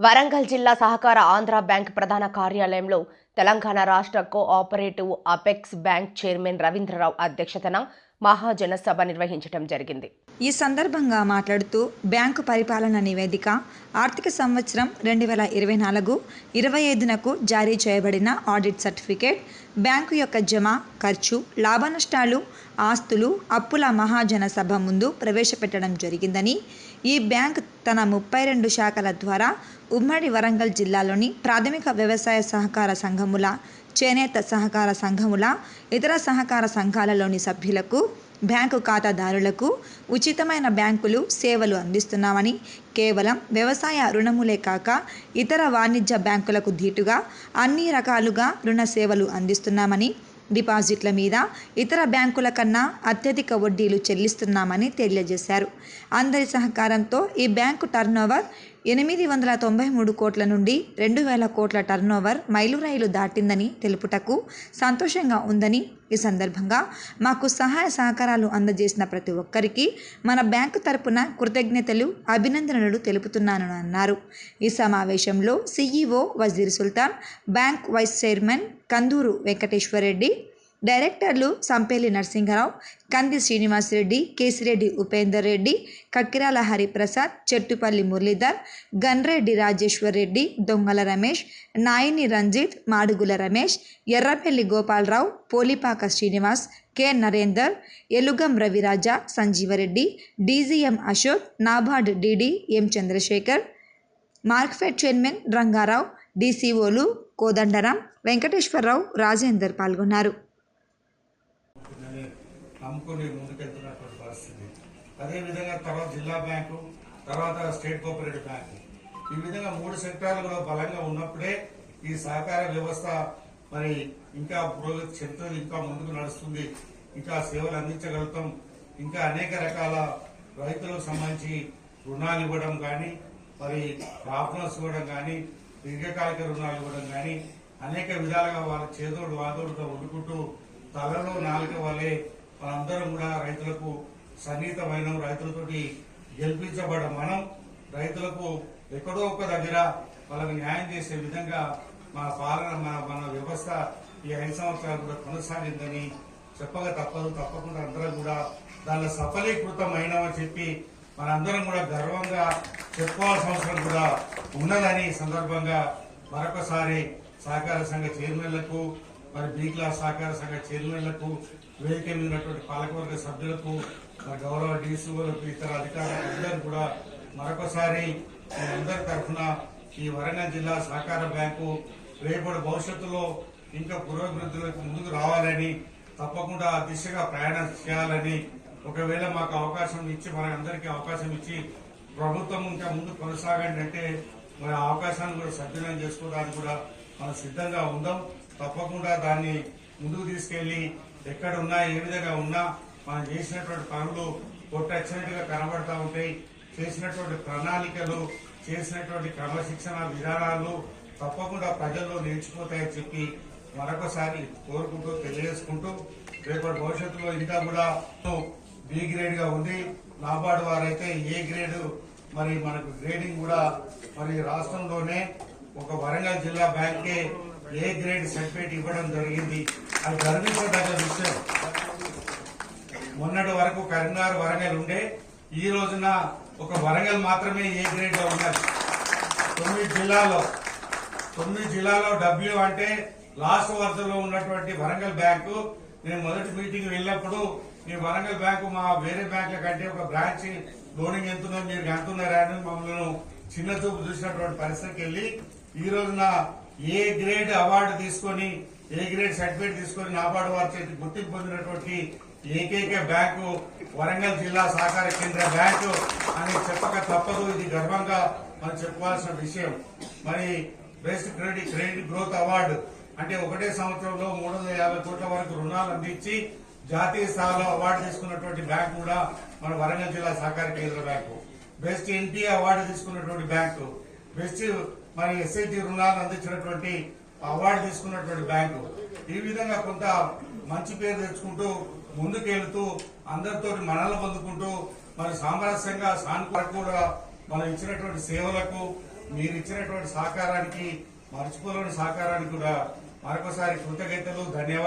వరంగల్ జిల్లా సహకార ఆంధ్ర బ్యాంక్ ప్రధాన కార్యాలయంలో తెలంగాణ రాష్ట్ర cooperative apex bank chairman Ravindra Rao అధ్యక్షతన మహాజన సభ నిర్వహించడం జరిగింది. ఈ సందర్భంగా మాట్లాడుతూ బ్యాంకు పరిపాలన నివేదిక ఆర్థిక సంవత్సరం 2024-25కు జారీ చేయబడిన ఆడిట్ సర్టిఫికేట్, బ్యాంకు యొక్క జమ, ఖర్చు, లాభనష్టాలు, ఆస్తులు, అప్పుల మహాజన సభ ముందు ప్రవేశపెట్టడం జరిగిందని, ఈ బ్యాంక్ తన 32 శాఖల ద్వారా ఉమ్మడి వరంగల్ జిల్లాలోని ప్రాథమిక వ్యవసాయ సహకార సంఘముల, చేనేత సహకార సంఘముల, ఇతర సహకార సంఘాలలోని సభ్యులకు, బ్యాంకు ఖాతాదారులకు ఉచితమైన బ్యాంకులు సేవలు అందిస్తున్నామని, కేవలం వ్యవసాయ రుణములే కాక ఇతర వాణిజ్య బ్యాంకులకు ధీటుగా అన్ని రకాలుగా రుణ సేవలు అందిస్తున్నామని, డిపాజిట్ల మీద ఇతర బ్యాంకుల కన్నా అత్యధిక వడ్డీలు చెల్లిస్తున్నామని తెలియజేశారు. అందరి సహకారంతో ఈ బ్యాంకు టర్నోవర్ 893 కోట్ల నుండి 2000 కోట్ల టర్నోవర్ మైలురాయిలు దాటిందని తెలుపుటకు సంతోషంగా ఉందని, ఈ సందర్భంగా మాకు సహాయ సహకారాలు అందజేసిన ప్రతి ఒక్కరికి మన బ్యాంకు తరపున కృతజ్ఞతలు, అభినందనలు తెలుపుతున్నాను అన్నారు. ఈ సమావేశంలో సిఈఓ వజీర్ సుల్తాన్, బ్యాంక్ వైస్ చైర్మన్ కందూరు వెంకటేశ్వరరెడ్డి, డైరెక్టర్లు సంపేలి నరసింహరావు, కంది Srinivasa Reddy, Kesireddy Upender Reddy, కక్కిరాల Hariprasad, Chettupalli Muralidhar, Ganreddy Rajeshwar Reddy, Dongala Ramesh, Naini Ranjith, Madugula Ramesh, Errapalli Gopalarao, Polipaka Srinivas, K Narender, Elugam Raviraja, Sanjeevareddy, DGM Ashok, NABARD DD M Chandrasekhar, Markfed chairman Rangarao, డీసీఓలు కోదండరాం, వెంకటేశ్వరరావు, రాజేందర్ పాల్గొన్నారు. నమ్ముకొని ముందుకెళ్తున్నటువంటి పరిస్థితి. అదేవిధంగా తర్వాత జిల్లా బ్యాంకు, తర్వాత స్టేట్ కోఆపరేటివ్ బ్యాంకు, ఈ విధంగా 3 సెక్టార్లు కూడా బలంగా ఉన్నప్పుడే ఈ సహకార వ్యవస్థ మరి ఇంకా పురోగతి చెందుతుంది, ఇంకా ముందుకు నడుస్తుంది, ఇంకా సేవలు అందించగలుగుతాం. ఇంకా అనేక రకాల రైతులకు సంబంధించి రుణాలు ఇవ్వడం కానీ, మరి క్రాప్ లోన్స్ ఇవ్వడం కానీ, దీర్ఘకాలిక రుణాలు ఇవ్వడం కానీ, అనేక విధాలుగా వాళ్ళ చేదోడు వాదోడుగా వండుకుంటూ తలలో నాలుక వల్లే మనందరం కూడా రైతులకు సన్నిహితమైన రైతులతోటి గెలిపించబడ మనం రైతులకు ఎక్కడో ఒక దగ్గర వాళ్ళకు న్యాయం చేసే విధంగా మన పాలన మన వ్యవస్థ ఈ 5 సంవత్సరాలు కూడా కొనసాగిందని చెప్పక తప్పదు. తప్పకుండా అందరం కూడా దానిలో సఫలీకృతమైనమని చెప్పి మనందరం కూడా గర్వంగా చెప్పుకోవాల్సిన అవసరం కూడా ఉన్నదని సందర్భంగా మరొకసారి సహకార సంఘ చైర్మన్లకు, మరి బి క్లాస్ సహకార సంఘ చైర్మన్లకు, వేదిక మీద ఉన్నటువంటి పాలకవర్గ సభ్యులకు, గౌరవ డీసీఓలకు, ఇతర అధికారులకు అందరూ కూడా మరొకసారి అందరి తరఫున ఈ వరంగల్ జిల్లా సహకార బ్యాంకు రేపటి భవిష్యత్తులో ఇంకా పురోభివృద్ధిలోకి ముందుకు రావాలని, తప్పకుండా ఆ దిశగా ప్రయాణం చేయాలని, ఒకవేళ మాకు అవకాశం ఇచ్చి మన అందరికీ అవకాశం ఇచ్చి ప్రభుత్వం ఇంకా ముందు కొనసాగండి అంటే మరి అవకాశాన్ని కూడా సద్వినియోగం చేసుకోవడానికి కూడా మనం సిద్ధంగా ఉందాం. తప్పకుండా దాన్ని ముందుకు తీసుకెళ్లి ఎక్కడ ఉన్నా ఏ విధంగా ఉన్నా మనం చేసినటువంటి పనులు కొట్టచ్చినట్టుగా కనబడతా ఉంటాయి. చేసినటువంటి ప్రణాళికలు, చేసినటువంటి క్రమశిక్షణ విధానాలు తప్పకుండా ప్రజల్లో నిలిచిపోతాయని చెప్పి మరొకసారి కోరుకుంటూ తెలియజేసుకుంటూ రేపటి భవిష్యత్తులో ఇంకా కూడా బి గ్రేడ్ గా ఉంది. నాబార్డు వారైతే ఏ గ్రేడ్, మరి మనకు గ్రేడింగ్ కూడా మరి రాష్ట్రంలోనే ఒక వరంగల్ జిల్లా బ్యాంకే ఏ గ్రేడ్ సర్టిఫికేట్ ఇవ్వడం జరిగింది. అది గర్వించదగ్గ విషయం. మొన్నటి వరకు కరీంనగర్, వరంగల్ ఉండే, ఈ రోజున ఒక వరంగల్ మాత్రమే ఏ గ్రేడ్ లో ఉన్నది. 9 జిల్లాలో డబ్ల్యూ అంటే లాస్ట్ వరుసలో ఉన్నటువంటి వరంగల్ బ్యాంకు. నేను మొదటి మీటింగ్ వెళ్ళినప్పుడు ఈ వరంగల్ బ్యాంకు మా వేరే బ్యాంకుల కంటే ఒక బ్రాంచ్ లోనింగ్ ఎంతున్నో మీరు ఎంతున్నారా అని మమ్మల్ని చిన్న చూపు చూసినటువంటి పరిస్థితికి వెళ్లి ఈ రోజున ఏ గ్రేడ్ అవార్డు తీసుకొని, ఏ గ్రేడ్ సర్టిఫికేట్ తీసుకొని నాబార్డు వారి చేతి గుర్తింపు పొందినటువంటి ఏకైక బ్యాంకు వరంగల్ జిల్లా సహకార కేంద్ర బ్యాంకు అని చెప్పక తప్పదు. ఇది గర్వంగా మనం చెప్పుకోవాల్సిన విషయం. మరి బెస్ట్ క్రెడిట్ గ్రోత్ అవార్డు అంటే ఒకటే సంవత్సరంలో 350 కోట్ల వరకు రుణాలు అందించి జాతీయ స్థాయిలో అవార్డు తీసుకున్నటువంటి బ్యాంకు కూడా మన వరంగల్ జిల్లా సహకార కేంద్ర బ్యాంకు. బెస్ట్ ఎన్టీఏ అవార్డు తీసుకున్నటువంటి బ్యాంకు, బెస్ట్ మరి ఎస్ఐటి రుణాలు అందించినటువంటి అవార్డు తీసుకున్నటువంటి బ్యాంకు. ఈ విధంగా కొంత మంచి పేరు తెచ్చుకుంటూ ముందుకెళ్తూ అందరితో మనల్ని పొందుకుంటూ మరి సామరస్యంగా సానుకూలంగా మనం ఇచ్చినటువంటి సేవలకు మీరు ఇచ్చినటువంటి సహకారానికి, మర్చిపోలేని సహకారానికి కూడా మరొకసారి కృతజ్ఞతలు, ధన్యవాదాలు.